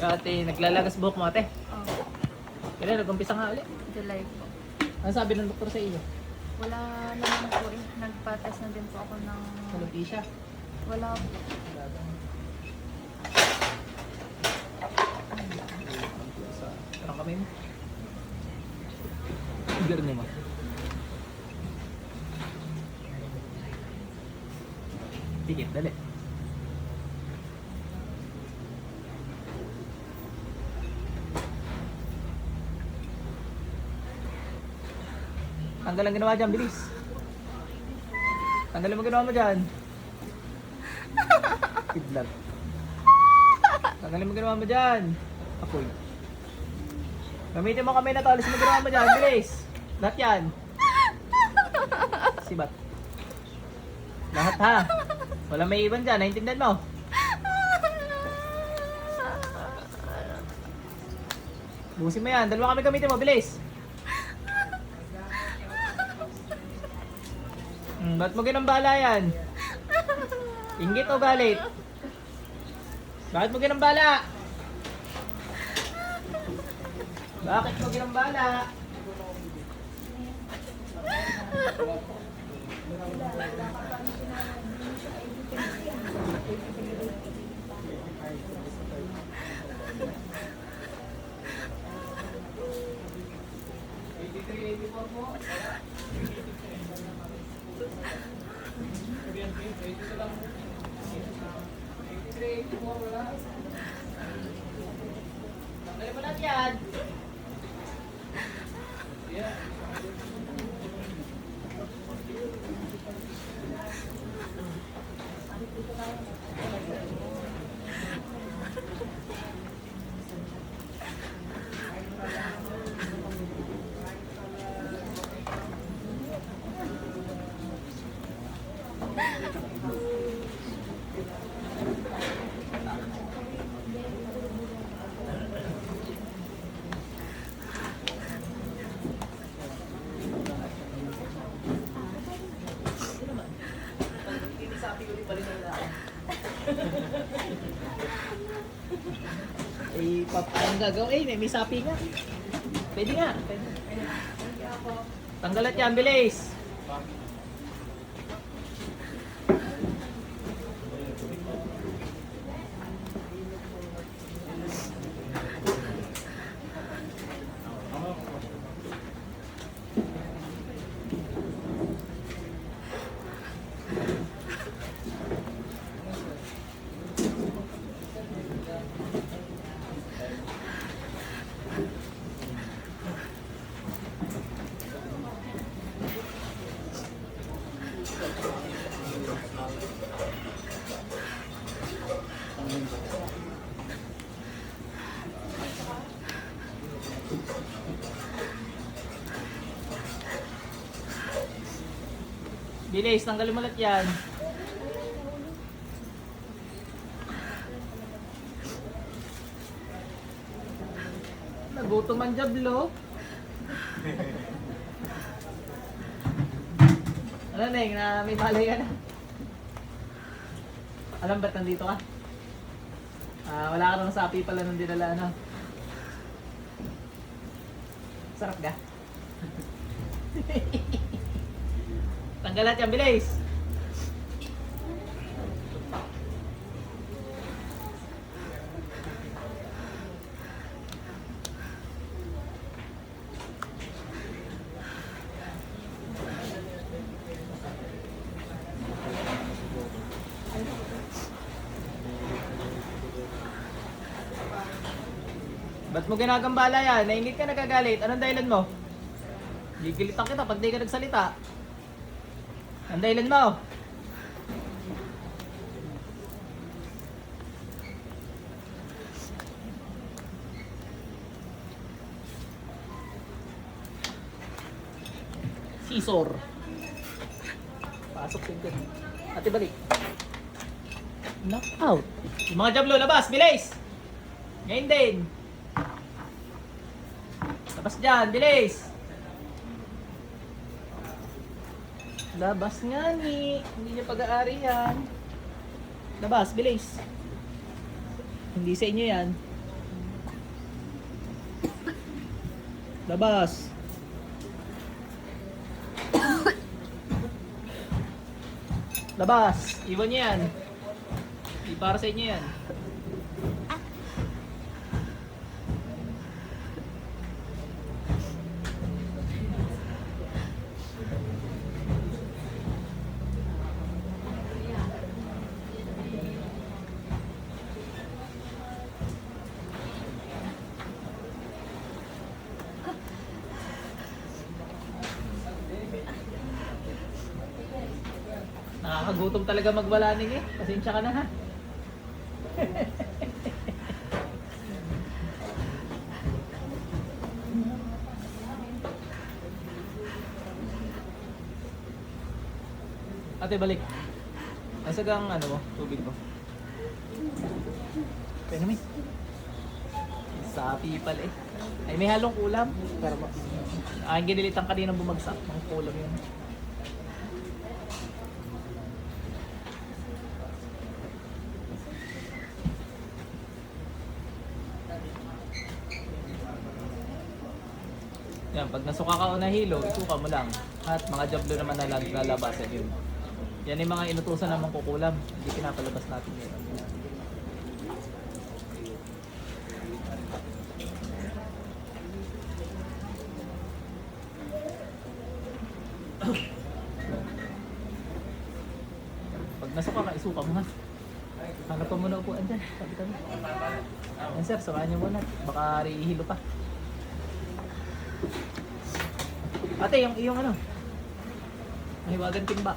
Ate, naglalagas buhok mo ate. Oh, Kailan nag-umpisa nga ulit? July po. Ano sabi ng doktor sa iyo? Wala naman po eh. Nagpatas na din po ako ng... Alopecia? Wala po. Parang kami mo. Finger niyo mo. Tikit, dali. Tanggal ang ginawa dyan, bilis. Tanggalin mo ginawa mo dyan. Kidlat. Tanggalin mo ginawa mo dyan. Apoy. Gamitin mo kami na to, alis mo ginawa mo dyan, bilis. Lahat yan. Sibat. Lahat ha. Wala may iwan dyan, naintindihan mo. Busin mo yan, dalawa kami gamitin mo, bilis. Ba't mo ginambala yan? Inggit o galit? Bakit mo ginambala? Bakit mo ginambala? Tanggalin mo lahat yan. Eh, anong gagawin? Eh, may sapi nga. Pwede nga. Pwede. Tanggalat yan, bilis. Bilis, tanggalin mo lahat yan. Nagutom ang jablo. Ano Neng, na may malay ka na? Alam ba't nandito ka? Wala ka ng sapi pala nung dinala, ano? Sarap ka? Tanggal lahat yan, bilis! Ba't mo ginagambala yan? Naingit ka, nagagalit. Anong dahilan mo? Gigilitan kita pag di ka nagsalita. Anong dahilan mo? Scissor. Pasok din. Ate balik. Knock out. Yung mga jablo, labas! Bilis! Ngayon din. Labas dyan, bilis! Labas nga ni. Hindi niya pag-aari yan. Labas, bilis. Hindi sa inyo yan. Labas. Labas. Iwan niyo yan. Di para sa inyo yan. Nakakagutom talaga magwalaning eh. Pasensya ka na ha. Ate, balik. Nasagang ano mo, tubig mo. Kaya namin. Sapi pala eh. Ay, may halong ulam. Pero ang ginilitan kaninang bumagsak. Ang ulam yun. Yan, pag nasuka ka o nahilo, isuka mo lang. At mga jablo naman na lalabasan yun. Yan yung mga inutusan namang kukulam. Hindi pinapalabas natin yun. Pag nasuka ka, isuka mo ha. Hanap pa muna upuan dyan. Tabi-tabi. Yan sir, samahan niyo muna. Baka rihilo pa. Ate, yung ano? Mahiwagan timba.